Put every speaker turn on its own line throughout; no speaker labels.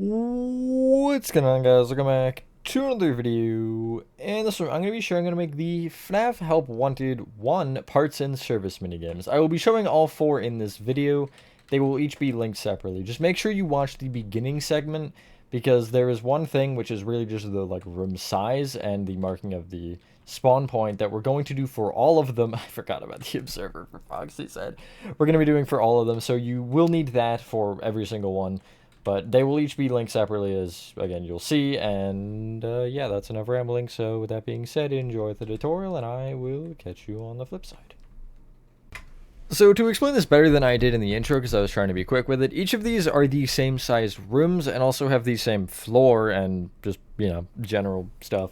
What's going on, guys? Welcome back to another video. And this one I'm going to be showing how to make the FNAF Help Wanted 1 parts and service minigames. I will be showing all 4 in this video. They will each be linked separately. Just make sure you watch the beginning segment, because there is one thing which is really just the room size and the marking of the spawn point that we're going to do for all of them. I forgot about the observer for Foxy said. We're going to be doing for all of them, so you will need that for every single one. But they will each be linked separately, as, again, you'll see, and, yeah, that's enough rambling. So, with that being said, enjoy the tutorial, and I will catch you on the flip side. So, to explain this better than I did in the intro, because I was trying to be quick with it, each of these are the same size rooms, and also have the same floor, and just, general stuff.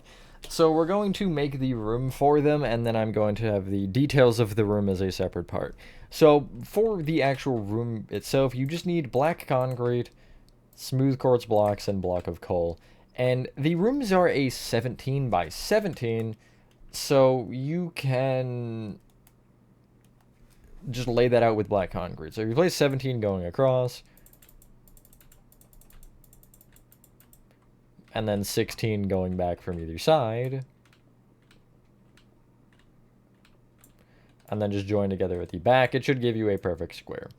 So, we're going to make the room for them, and then I'm going to have the details of the room as a separate part. So, for the actual room itself, you just need black concrete, smooth quartz blocks, and block of coal. And the rooms are a 17 by 17, so you can just lay that out with black concrete. So if you place 17 going across, and then 16 going back from either side, and then just join together at the back, it should give you a perfect square.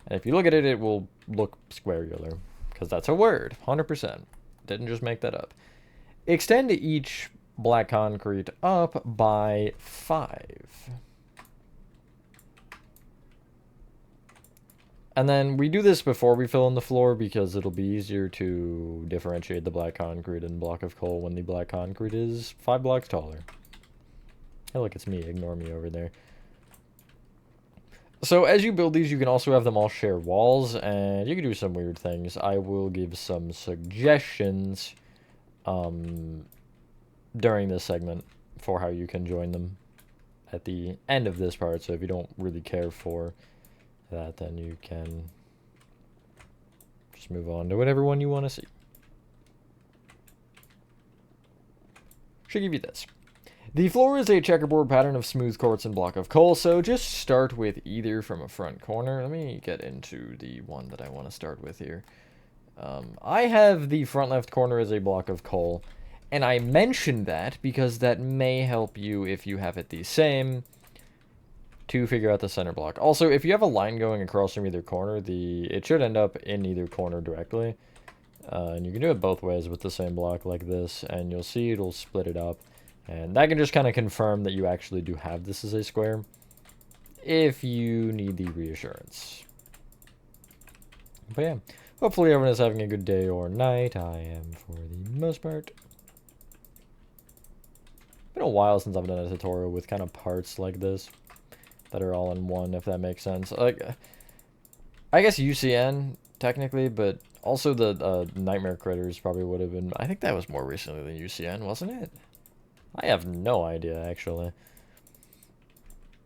And if you look at it, it will look squarular, because that's a word, 100%. Didn't just make that up. Extend each black concrete up by 5. And then we do this before we fill in the floor, because it'll be easier to differentiate the black concrete and block of coal when the black concrete is 5 blocks taller. Hey, look, it's me. Ignore me over there. So as you build these, you can also have them all share walls, and you can do some weird things. I will give some suggestions during this segment for how you can join them at the end of this part. So if you don't really care for that, then you can just move on to whatever one you want to see. Should give you this. The floor is a checkerboard pattern of smooth quartz and block of coal, so just start with either from a front corner. Let me get into the one that I want to start with here. I have the front left corner as a block of coal, and I mentioned that because that may help you if you have it the same to figure out the center block. Also, if you have a line going across from either corner, it should end up in either corner directly. And you can do it both ways with the same block like this, and you'll see it'll split it up. And that can just kind of confirm that you actually do have this as a square, if you need the reassurance. But yeah, hopefully everyone is having a good day or night. I am for the most part. Been a while since I've done a tutorial with kind of parts like this that are all in one, if that makes sense. Like, I guess UCN technically, but also the Nightmare Critters probably would have been. I think that was more recently than UCN, wasn't it? I have no idea, actually.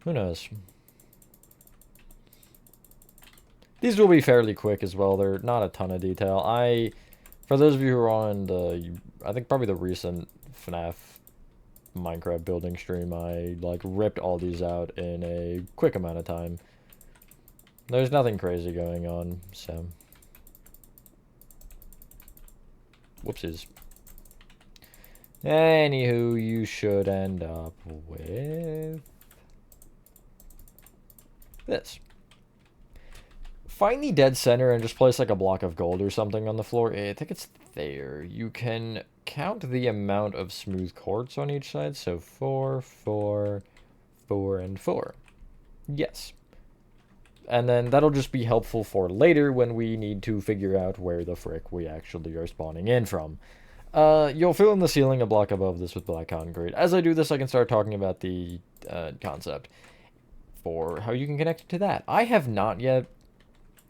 Who knows? These will be fairly quick as well. They're not a ton of detail. For those of you who are on I think probably the recent FNAF Minecraft building stream, I, ripped all these out in a quick amount of time. There's nothing crazy going on, so. Whoopsies. Anywho, you should end up with this. Find the dead center and just place a block of gold or something on the floor. I think it's there. You can count the amount of smooth quartz on each side. So 4, 4, 4, and 4. Yes. And then that'll just be helpful for later when we need to figure out where the frick we actually are spawning in from. You'll fill in the ceiling a block above this with black concrete. As I do this, I can start talking about the concept for how you can connect to that. I have not yet.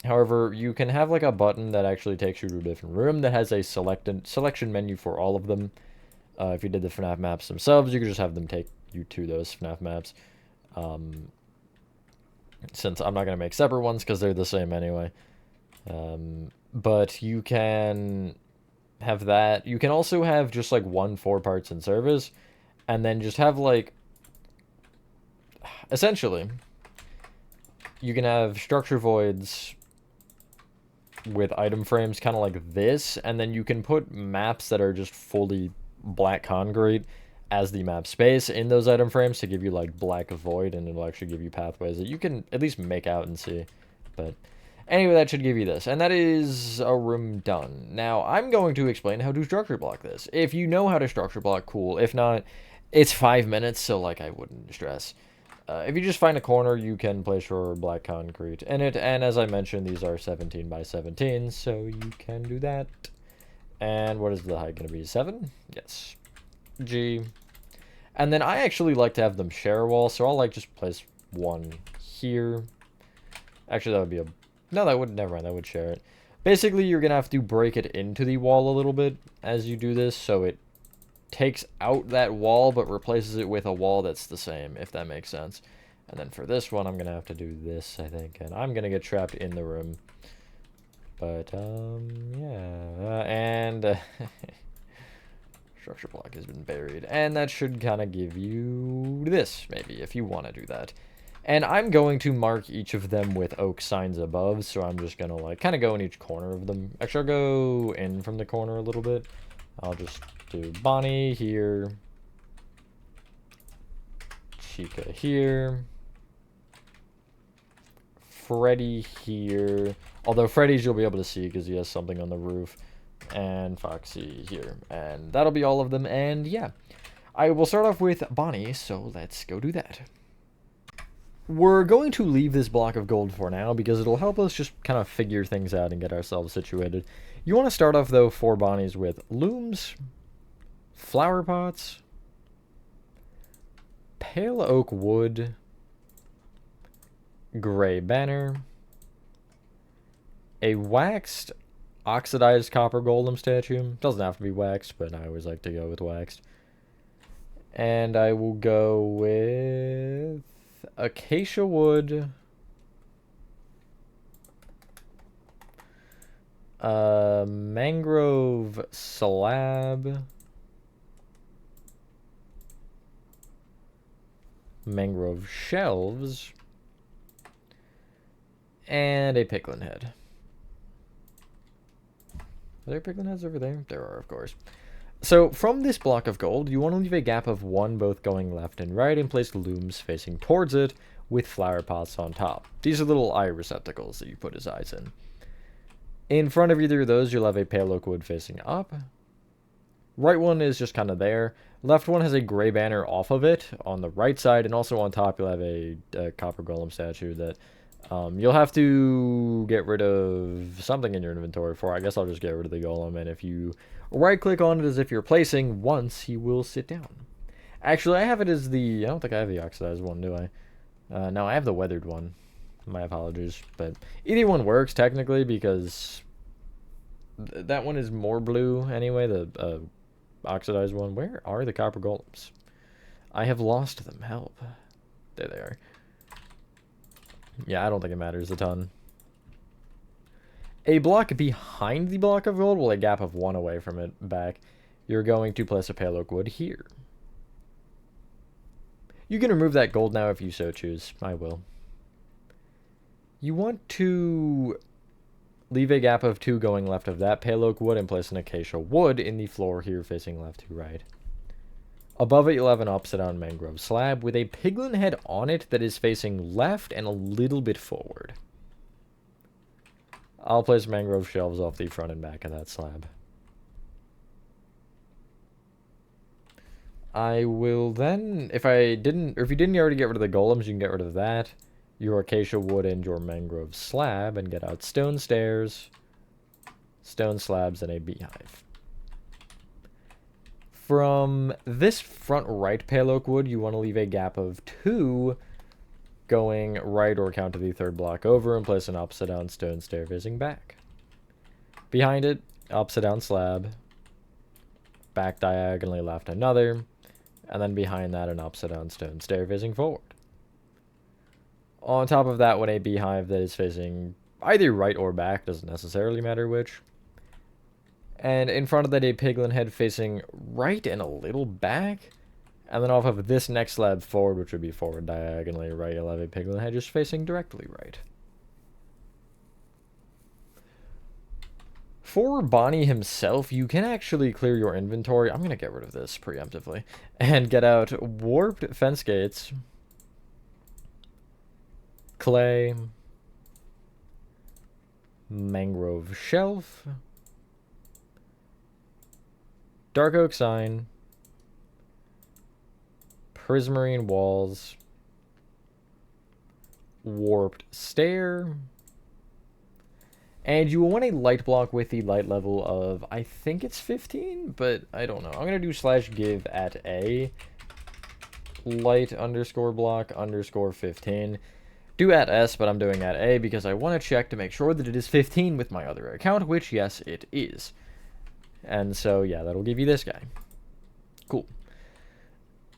However, you can have a button that actually takes you to a different room that has a selection menu for all of them. If you did the FNAF maps themselves, you could just have them take you to those FNAF maps. Since I'm not going to make separate ones because they're the same anyway. But you can have that. You can also have just 1 4 parts in service, and then just have essentially you can have structure voids with item frames kind of like this, and then you can put maps that are just fully black concrete as the map space in those item frames to give you like black void, and it'll actually give you pathways that you can at least make out and see. But anyway, that should give you this, and that is a room done. Now I'm going to explain how to structure block this. If you know how to structure block, cool. If not, it's 5 minutes, so like I wouldn't stress. If you just find a corner, you can place your black concrete in it, and as I mentioned, these are 17 by 17, so you can do that. And what is the height going to be? 7? Yes. G. And then I actually like to have them share a wall, so I'll like just place one here. Actually, that would be a... No, that would... Never mind, that would share it. Basically, you're going to have to break it into the wall a little bit as you do this, so it takes out that wall, but replaces it with a wall that's the same, if that makes sense. And then for this one, I'm going to have to do this, I think, and I'm going to get trapped in the room. But, yeah, and... structure block has been buried, and that should kind of give you this, maybe, if you want to do that. And I'm going to mark each of them with oak signs above, so I'm just going to, like, kind of go in each corner of them. Actually, I'll go in from the corner a little bit. I'll just do Bonnie here. Chica here. Freddy here. Although Freddy's you'll be able to see because he has something on the roof. And Foxy here. And that'll be all of them, and yeah. I will start off with Bonnie, so let's go do that. We're going to leave this block of gold for now because it'll help us just kind of figure things out and get ourselves situated. You want to start off, though, for Bonnie's with looms, flower pots, pale oak wood, gray banner, a waxed oxidized copper golem statue. Doesn't have to be waxed, but I always like to go with waxed. And I will go with acacia wood, mangrove slab, mangrove shelves, and a picklin head. Are there picklin heads over there? There are, of course. So, from this block of gold, you want to leave a gap of 1 both going left and right and place looms facing towards it with flower pots on top. These are little eye receptacles that you put his eyes in. In front of either of those, you'll have a pale oak wood facing up. Right one is just kind of there. Left one has a gray banner off of it on the right side, and also on top you'll have a copper golem statue that you'll have to get rid of something in your inventory for. I guess I'll just get rid of the golem, and if you right click on it as if you're placing, once he will sit down. Actually, I have it as the... I don't think I have the oxidized one, do I? No, I have the weathered one. My apologies. But either one works, technically, because that one is more blue anyway, the oxidized one. Where are the copper golems? I have lost them. Help. There they are. Yeah, I don't think it matters a ton. A block behind the block of gold, well, a gap of 1 away from it back, you're going to place a pale oak wood here. You can remove that gold now if you so choose. I will. You want to leave a gap of 2 going left of that pale oak wood and place an acacia wood in the floor here facing left to right. Above it, you'll have an upside down mangrove slab with a piglin head on it that is facing left and a little bit forward. I'll place mangrove shelves off the front and back of that slab. I will then, if you didn't already get rid of the golems, you can get rid of that, your acacia wood and your mangrove slab, and get out stone stairs, stone slabs, and a beehive. From this front right pale oak wood, you want to leave a gap of 2 going right or count to the 3rd block over and place an upside down stone stair facing back. Behind it, upside down slab, back diagonally left another, and then behind that an upside down stone stair facing forward. On top of that one, a beehive that is facing either right or back, doesn't necessarily matter which. And in front of that, a piglin head facing right and a little back. And then off of this next slab forward, which would be forward diagonally right, you'll have a piglin head just facing directly right. for Bonnie himself, you can actually clear your inventory. I'm going to get rid of this preemptively. And get out warped fence gates, clay, mangrove shelf, dark oak sign, prismarine walls, warped stair, and you will want a light block with the light level of, I think it's 15, but I don't know. I'm going to do /give at a light underscore block underscore 15. Do at S, but I'm doing at A because I want to check to make sure that it is 15 with my other account, which, yes, it is. And so, yeah, that'll give you this guy. Cool.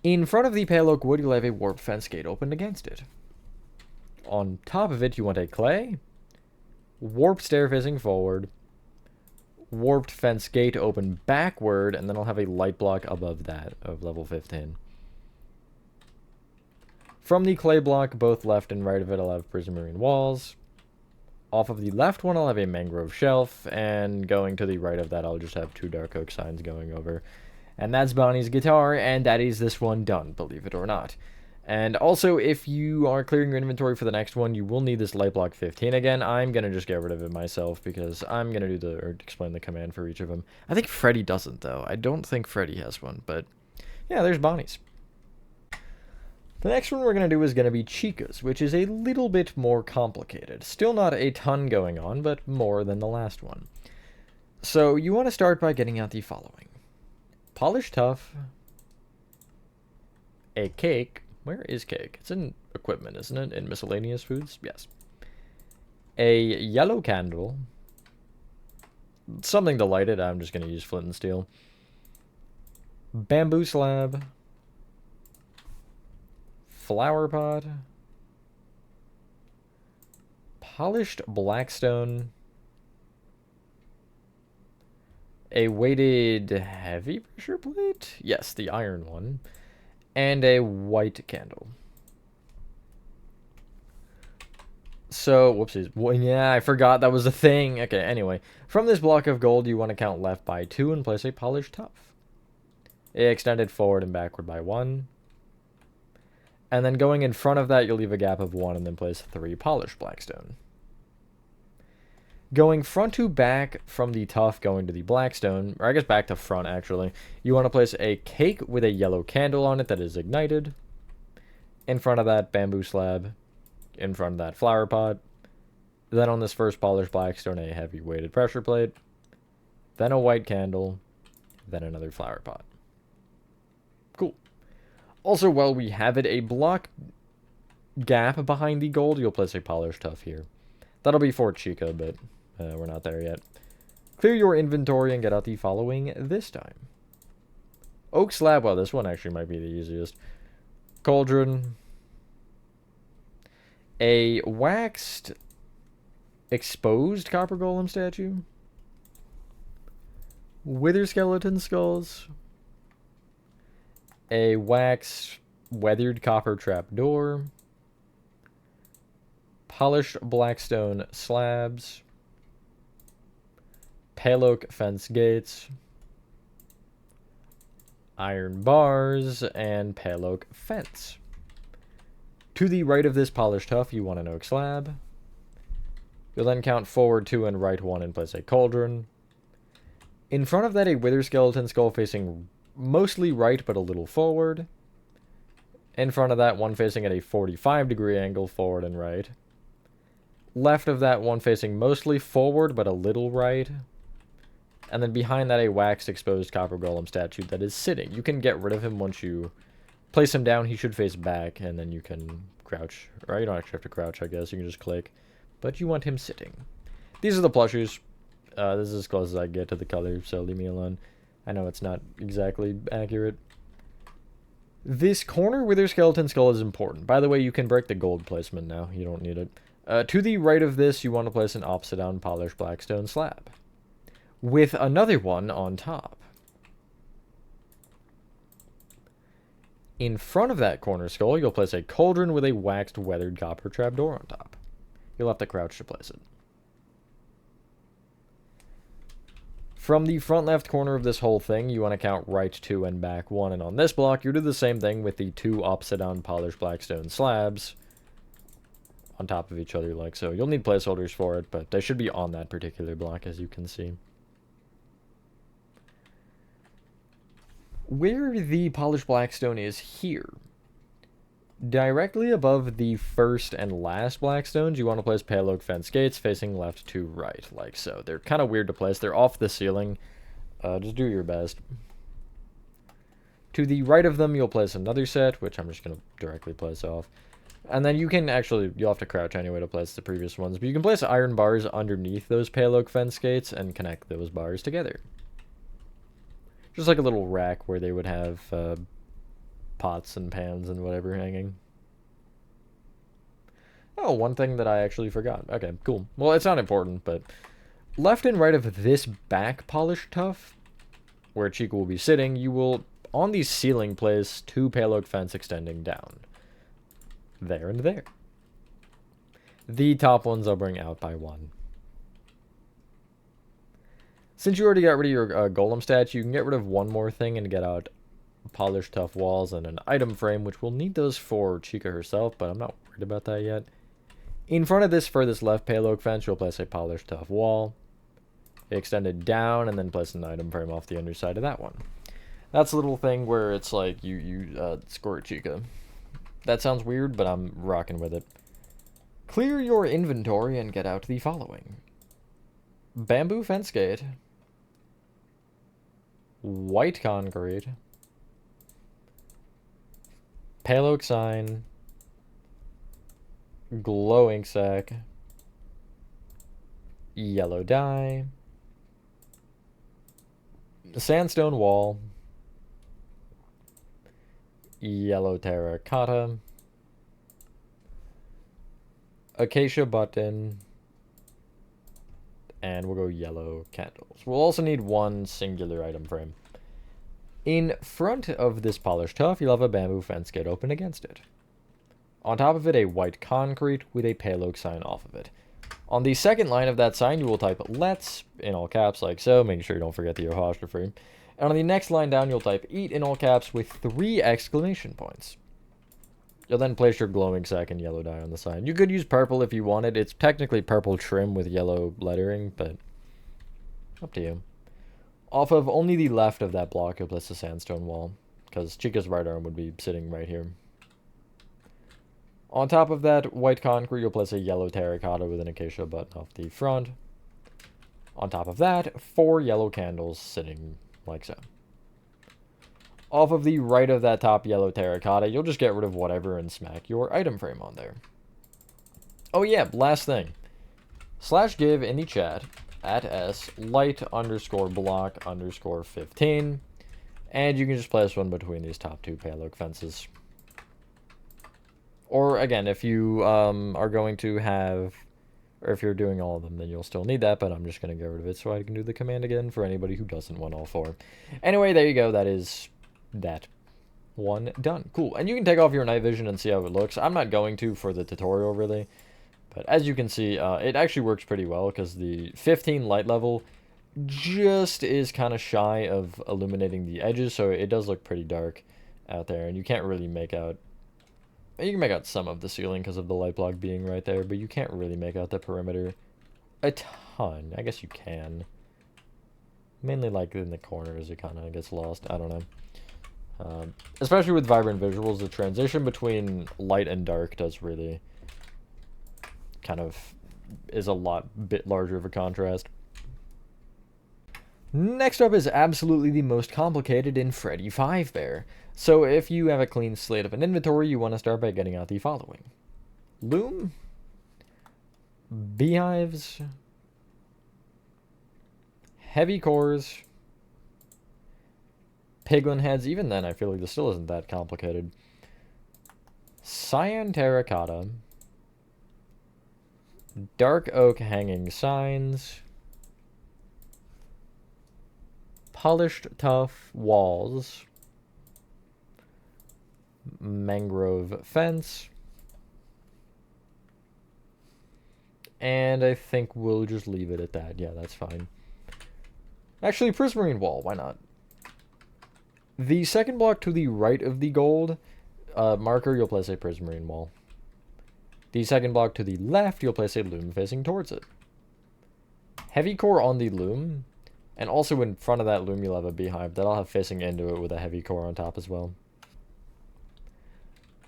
In front of the pale oak wood, you'll have a warped fence gate opened against it. On top of it, you want a clay, warped stair facing forward, warped fence gate open backward, and then I'll have a light block above that of level 15. From the clay block, both left and right of it, I'll have prismarine walls. Off of the left one, I'll have a mangrove shelf, and going to the right of that, I'll just have 2 dark oak signs going over. And that's Bonnie's guitar, and that is this one done, believe it or not. And also, if you are clearing your inventory for the next one, you will need this light block 15 again. I'm going to just get rid of it myself, because I'm going to explain the command for each of them. I think Freddy doesn't, though. I don't think Freddy has one, but yeah, there's Bonnie's. The next one we're going to do is going to be Chica's, which is a little bit more complicated. Still not a ton going on, but more than the last one. So you want to start by getting out the following. Polished tuff, a cake. Where is cake? It's in equipment, isn't it? In miscellaneous foods? Yes. A yellow candle. Something to light it. I'm just going to use flint and steel. Bamboo slab. Flower pot. Polished blackstone. A weighted heavy pressure plate? Yes, the iron one. And a white candle. So, whoopsies. Well, yeah, I forgot that was a thing. Okay, anyway. From this block of gold, you want to count left by 2 and place a polished tuff. Extended forward and backward by 1. And then going in front of that, you'll leave a gap of 1 and then place 3 polished blackstone. Going front to back from the tuff going to the blackstone, or I guess back to front actually, you want to place a cake with a yellow candle on it that is ignited. In front of that, bamboo slab. In front of that, flower pot. Then on this first polished blackstone, a heavy weighted pressure plate. Then a white candle. Then another flower pot. Cool. Also, while we have it, a block gap behind the gold, you'll place a polished tuff here. That'll be for Chica, but we're not there yet. Clear your inventory and get out the following this time. Oak slab. Well, this one actually might be the easiest. Cauldron. A waxed exposed copper golem statue. Wither skeleton skulls. A waxed weathered copper trap door. Polished blackstone slabs. Pale oak fence gates. Iron bars and pale oak fence. To the right of this polished tuff, you want an oak slab. You'll then count forward 2 and right 1 and place a cauldron. In front of that, a wither skeleton skull facing mostly right but a little forward. In front of that, one facing at a 45-degree angle forward and right. Left of that, one facing mostly forward but a little right. And then behind that, a waxed exposed copper golem statue that is sitting. You can get rid of him once you place him down. He should face back, and then you can crouch. Or you don't actually have to crouch, I guess. You can just click. But you want him sitting. These are the plushies. This is as close as I get to the color, so leave me alone. I know it's not exactly accurate. This corner wither skeleton skull is important. By the way, you can break the gold placement now. You don't need it. To the right of this, you want to place an opposite down polished blackstone slab. With another one on top. In front of that corner skull, you'll place a cauldron with a waxed weathered copper trapdoor on top. You'll have to crouch to place it. From the front left corner of this whole thing, you want to count right 2 and back 1. And on this block, you do the same thing with the 2 upside down polished black stone slabs on top of each other like so. You'll need placeholders for it, but they should be on that particular block, as you can see. Where the polished black stone is here, directly above the first and last black stones, you want to place pale oak fence gates facing left to right, like so. They're kind of weird to place. They're off the ceiling. Just do your best. To the right of them, you'll place another set, which I'm just going to directly place off. And then you can actually, you'll have to crouch anyway to place the previous ones, but you can place iron bars underneath those pale oak fence gates and connect those bars together. Just like a little rack where they would have pots and pans and whatever hanging. Oh, one thing that I actually forgot. Okay, cool. Well, it's not important, but left and right of this back polished tuff, where Chica will be sitting, you will, on the ceiling, place 2 pale oak fence extending down. There and there. The top ones I'll bring out by 1. Since you already got rid of your golem statue, you can get rid of one more thing and get out polished tough walls and an item frame, which we'll need those for Chica herself, but I'm not worried about that yet. In front of this furthest left pale oak fence, you'll place a polished tough wall. Extend it down and then place an item frame off the underside of that one. That's a little thing where it's like you squirt Chica. That sounds weird, but I'm rocking with it. Clear your inventory and get out the following. Bamboo fence gate. White concrete. Pale oak sign. Glow ink sac. Yellow dye. Sandstone wall. Yellow terracotta. Acacia button. And we'll go yellow candles. We'll also need 1 singular item frame. In front of this polished tuff, you'll have a bamboo fence gate open against it. On top of it, a white concrete with a pale oak sign off of it. On the second line of that sign, you will type "Let's" in all caps like so, making sure you don't forget the apostrophe. And on the next line down, you'll type "Eat" in all caps with 3 exclamation points. You'll then place your glowing sack and yellow dye on the sign. You could use purple if you wanted. It's technically purple trim with yellow lettering, but up to you. Off of only the left of that block, you'll place the sandstone wall, because Chica's right arm would be sitting right here. On top of that white concrete, you'll place a yellow terracotta with an acacia button off the front. On top of that, 4 yellow candles sitting like so. Off of the right of that top yellow terracotta, you'll just get rid of whatever and smack your item frame on there. Oh yeah, last thing. /give in the chat at @light_block_15. And you can just place one between these top 2 pale oak fences. Or again, if you are going to have, or if you're doing all of them, then you'll still need that, but I'm just going to get rid of it so I can do the command again for anybody who doesn't want all 4. Anyway, there you go. That is that one done. Cool. And you can take off your night vision and see how it looks. I'm not going to for the tutorial, really. But as you can see, it actually works pretty well because the 15 light level just is kind of shy of illuminating the edges, so it does look pretty dark out there, and you can't really make out. You can make out some of the ceiling because of the light block being right there, but you can't really make out the perimeter a ton. I guess you can. Mainly like in the corners, it kind of gets lost. I don't know. Especially with vibrant visuals, the transition between light and dark does really kind of is a bit larger of a contrast. Next up is absolutely the most complicated in Freddy 5 Bear. So if you have a clean slate of an inventory, you want to start by getting out the following. Loom, beehives, heavy cores, piglin heads. Even then, I feel like this still isn't that complicated. Cyan terracotta, dark oak hanging signs, polished tough walls, mangrove fence, and I think we'll just leave it at that. Yeah, that's fine. Actually, prismarine wall, why not? The second block to the right of the gold marker, you'll place a prismarine wall. The second block to the left, you'll place a loom facing towards it. Heavy core on the loom, and also in front of that loom you'll have a beehive that I'll have facing into it with a heavy core on top as well.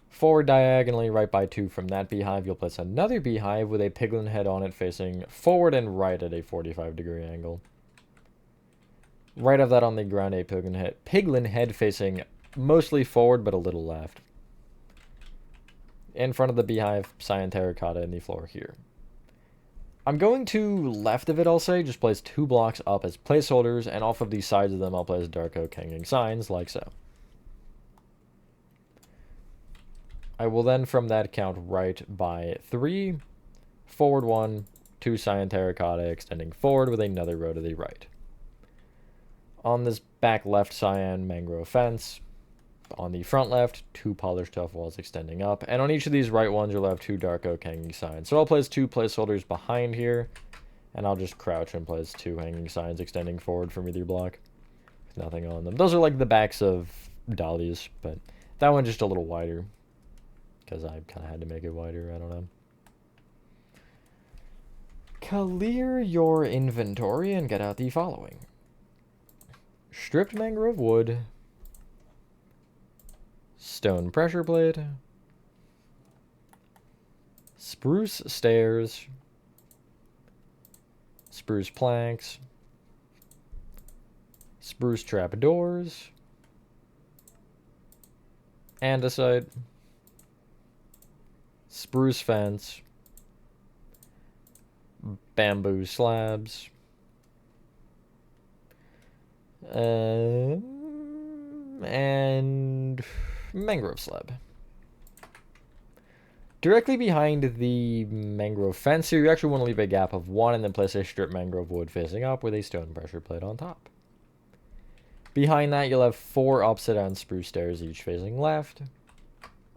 Forward diagonally, right by 2 from that beehive, you'll place another beehive with a piglin head on it facing forward and right at a 45-degree angle. Right of that on the ground, a piglin head facing mostly forward but a little left. In front of the beehive, cyan terracotta in the floor here. I'm going to left of it, I'll say, just place 2 blocks up as placeholders, and off of the sides of them I'll place dark oak hanging signs, like so. I will then from that count right by 3, forward 1, 2 cyan terracotta extending forward with another row to the right. On this back left cyan mangrove fence, on the front left, 2 polished tuff walls extending up, and on each of these right ones you'll have 2 dark oak hanging signs. So I'll place 2 placeholders behind here, and I'll just crouch and place 2 hanging signs extending forward from either block with nothing on them. Those are like the backs of dahlias, but that one's just a little wider because I kind of had to make it wider. I don't know. Clear your inventory and get out the following: stripped mangrove wood, stone pressure plate, spruce stairs, spruce planks, spruce trapdoors, andesite, spruce fence, bamboo slabs, and mangrove slab. Directly behind the mangrove fence here, you actually want to leave a gap of 1 and then place a stripped mangrove wood facing up with a stone pressure plate on top. Behind that, you'll have 4 upside down spruce stairs, each facing left.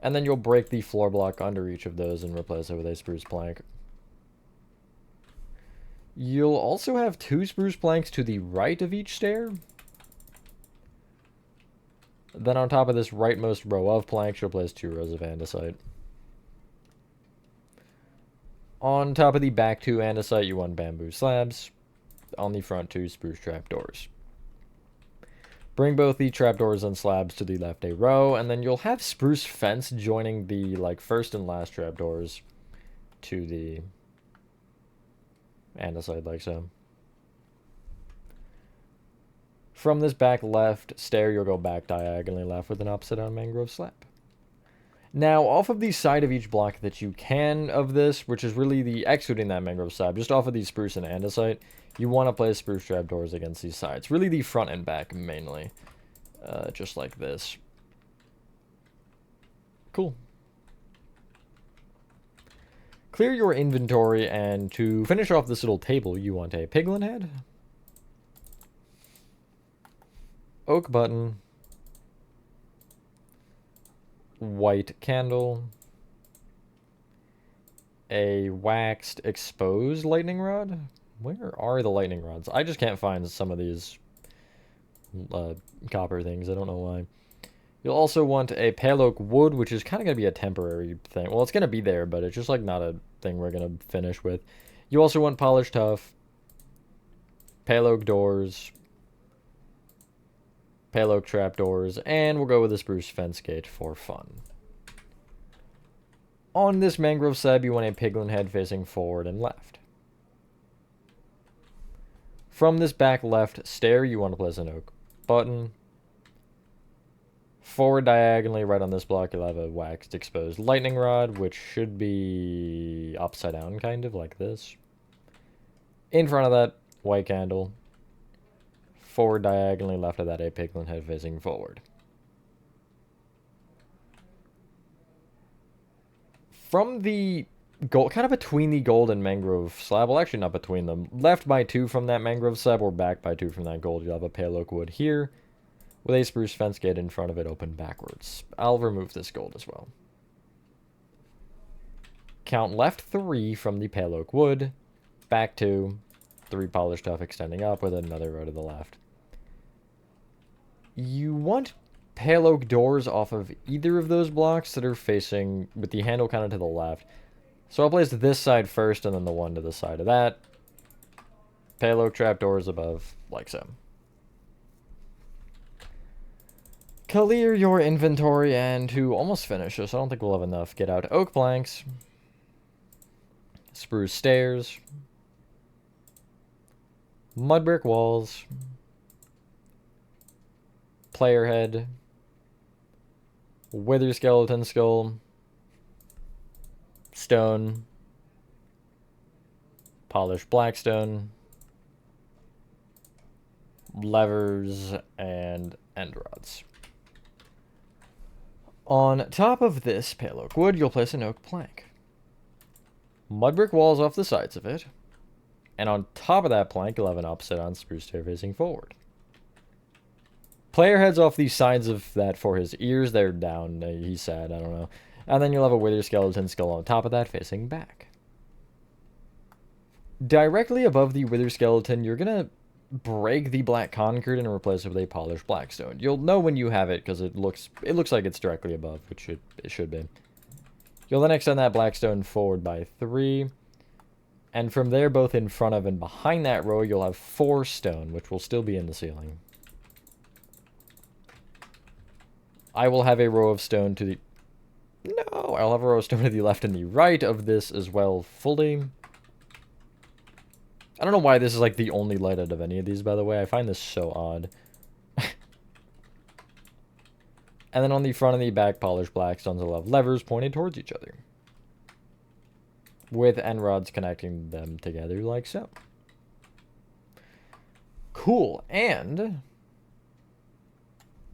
And then you'll break the floor block under each of those and replace it with a spruce plank. You'll also have 2 spruce planks to the right of each stair. Then on top of this rightmost row of planks, you'll place 2 rows of andesite. On top of the back 2 andesite, you want bamboo slabs. On the front 2 spruce trapdoors. Bring both the trapdoors and slabs to the left a row, and then you'll have spruce fence joining the first and last trapdoors to the andesite, like so. From this back left stair, you'll go back diagonally left with an upside down mangrove slab. Now, off of the side of each block that you can of this, which is really the exiting that mangrove slab, just off of the spruce and andesite, you want to place spruce trapdoors against these sides. Really the front and back, mainly. Just like this. Cool. Clear your inventory, and to finish off this little table, you want a piglin head, oak button, white candle, a waxed exposed lightning rod. Where are the lightning rods? I just can't find some of these copper things. I don't know why. You'll also want a pale oak wood, which is kind of going to be a temporary thing. Well, it's going to be there, but it's just not a thing we're going to finish with. You also want polished tuff, pale oak doors, pale oak trapdoors, and we'll go with a spruce fence gate for fun. On this mangrove slab, you want a piglin head facing forward and left. From this back left stair, you want to place an oak button. Forward diagonally, right on this block, you'll have a waxed exposed lightning rod, which should be upside down, kind of, like this. In front of that, white candle. Forward diagonally, left of that, a piglin head facing forward. From the gold, kind of between the gold and mangrove slab, well, actually not between them, left by 2 from that mangrove slab or back by 2 from that gold, you'll have a pale oak wood here with a spruce fence gate in front of it open backwards. I'll remove this gold as well. Count left 3 from the pale oak wood, back 2, 3 polished stuff extending up with another row to the left. You want pale oak doors off of either of those blocks that are facing with the handle kind of to the left. So I'll place this side first and then the one to the side of that. Pale oak trapdoors above, like so. Clear your inventory, and to almost finish this, I don't think we'll have enough. Get out oak planks, spruce stairs, mud brick walls, player head, wither skeleton skull, stone, polished blackstone, levers, and end rods. On top of this pale oak wood, you'll place an oak plank. Mud brick walls off the sides of it. And on top of that plank, you'll have an upside down spruce stair facing forward. Player heads off the sides of that for his ears. They're down. He's sad. I don't know. And then you'll have a wither skeleton skull on top of that facing back. Directly above the wither skeleton, you're going to break the black concrete and replace it with a polished blackstone. You'll know when you have it because it looks like it's directly above, which it should be. You'll then extend that blackstone forward by 3. And from there, both in front of and behind that row, you'll have 4 stone, which will still be in the ceiling. I will have a row of stone to the... No, I'll have a row of stone to the left and the right of this as well, fully. I don't know why this is like the only light out of any of these, by the way. I find this so odd. And then on the front and the back, polished blackstones will have levers pointed towards each other, with end rods connecting them together like so. Cool, and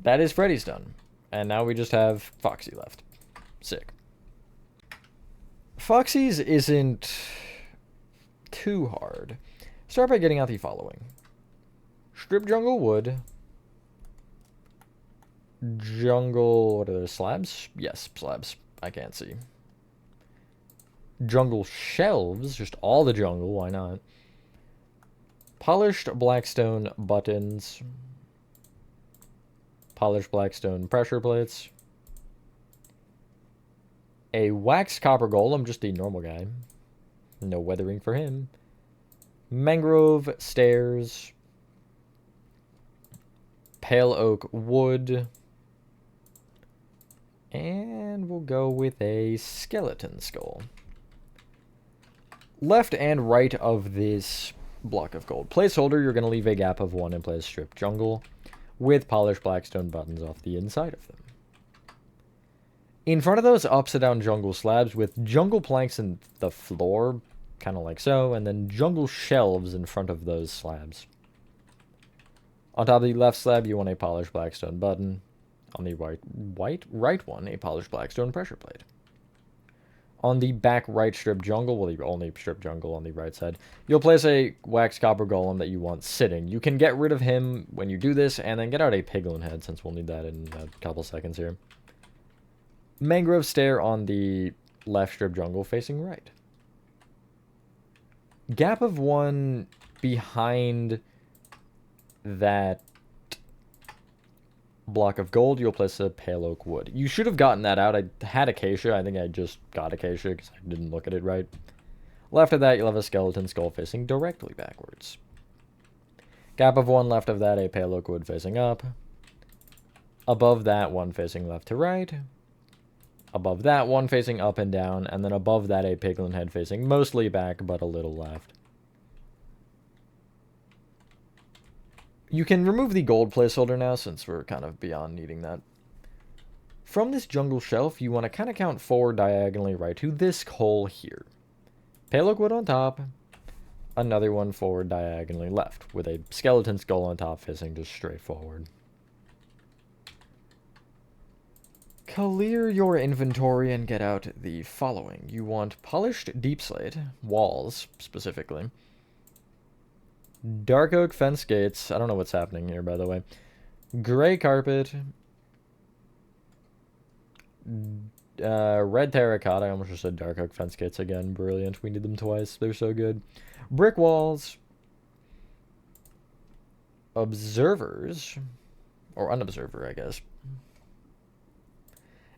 that is Freddy's done. And now we just have Foxy left. Sick. Foxy's isn't too hard. Start by getting out the following. Strip jungle wood. Jungle, what are those, slabs? Yes, slabs. I can't see. Jungle shelves, just all the jungle, why not? Polished blackstone buttons. Polished blackstone pressure plates. A waxed copper golem, just the normal guy. No weathering for him. Mangrove stairs. Pale oak wood. And we'll go with a skeleton skull. Left and right of this block of gold placeholder, you're going to leave a gap of 1 and place strip jungle with polished blackstone buttons off the inside of them. In front of those upside down jungle slabs with jungle planks in the floor, kind of like so, and then jungle shelves in front of those slabs. On top of the left slab, you want a polished blackstone button. On the right one, a polished blackstone pressure plate. On the back right strip jungle, well, the only strip jungle on the right side, you'll place a wax copper golem that you want sitting. You can get rid of him when you do this, and then get out a piglin head, since we'll need that in a couple seconds here. Mangrove stair on the left strip jungle facing right. Gap of 1 behind that block of gold, you'll place a pale oak wood. You should have gotten that out. I had acacia. I think I just got acacia because I didn't look at it right. Left of that, you'll have a skeleton skull facing directly backwards. Gap of 1 left of that, a pale oak wood facing up. Above that, 1 facing left to right. Above that, 1 facing up and down. And then above that, a piglin head facing mostly back, but a little left. You can remove the gold placeholder now, since we're kind of beyond needing that. From this jungle shelf, you want to kind of count 4 diagonally right to this hole here. Pale oak wood on top, another one forward diagonally left, with a skeleton skull on top facing just straight forward. Clear your inventory and get out the following. You want polished deep slate, walls specifically. Dark oak fence gates. I don't know what's happening here, by the way. Gray carpet. Red terracotta. I almost just said dark oak fence gates again. Brilliant. We need them twice. They're so good. Brick walls. observers, or unobserver, I guess.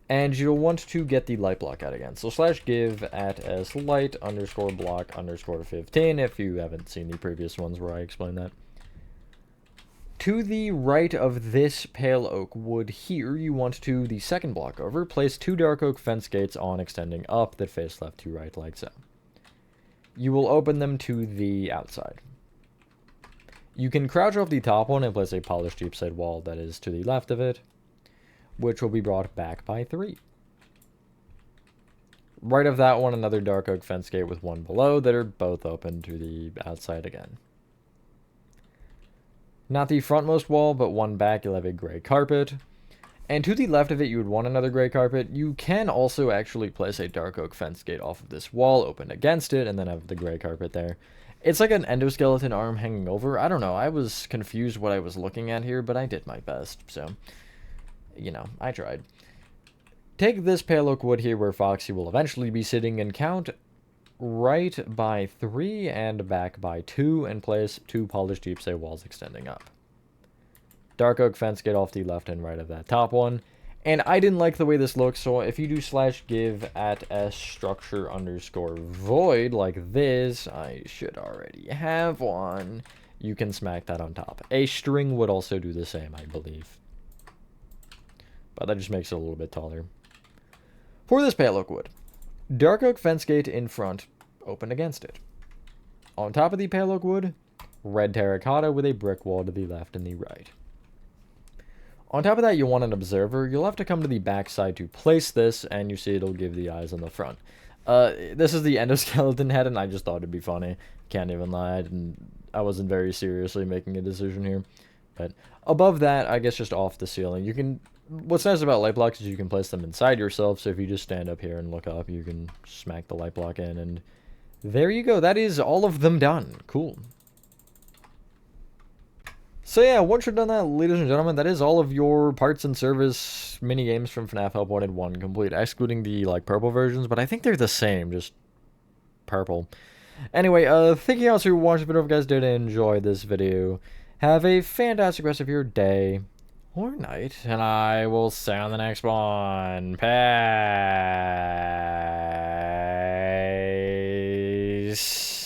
And you'll want to get the light block out again. So slash give at s light underscore block underscore 15 if you haven't seen the previous ones where I explained that. To the right of this pale oak wood here, you want to, the second block over, place 2 dark oak fence gates on extending up that face left to right like so. You will open them to the outside. You can crouch off the top one and place a polished deep side wall that is to the left of it, which will be brought back by 3. Right of that one, another dark oak fence gate with 1 below that are both open to the outside again. Not the frontmost wall, but 1 back, you'll have a gray carpet. And to the left of it, you would want another gray carpet. You can also actually place a dark oak fence gate off of this wall, open against it, and then have the gray carpet there. It's like an endoskeleton arm hanging over. I don't know, I was confused what I was looking at here, but I did my best, so... you know, I tried. Take this pale oak wood here where Foxy will eventually be sitting and count right by 3 and back by 2 and place 2 polished deep say walls extending up. Dark oak fence gate off the left and right of that top one. And I didn't like the way this looks, so if you do slash give at s structure underscore void like this, I should already have one, you can smack that on top. A string would also do the same, I believe. But that just makes it a little bit taller. For this pale oak wood, dark oak fence gate in front, open against it. On top of the pale oak wood, red terracotta with a brick wall to the left and the right. On top of that, you want an observer. You'll have to come to the back side to place this, and you see it'll give the eyes on the front. This is the endoskeleton head, and I just thought it'd be funny. Can't even lie, I wasn't very seriously making a decision here. But above that, I guess just off the ceiling, you can... what's nice about light blocks is you can place them inside yourself, so if you just stand up here and look up, you can smack the light block in, and there you go. That is all of them done. Cool. So yeah, once you're done that, ladies and gentlemen, that is all of your parts and service mini-games from FNAF Help Wanted 1 complete, excluding the, like, purple versions, but I think they're the same, just purple. Anyway, thank you all for watching the video. If you guys did enjoy this video, have a fantastic rest of your day or night, and I will see you on the next one. Peace.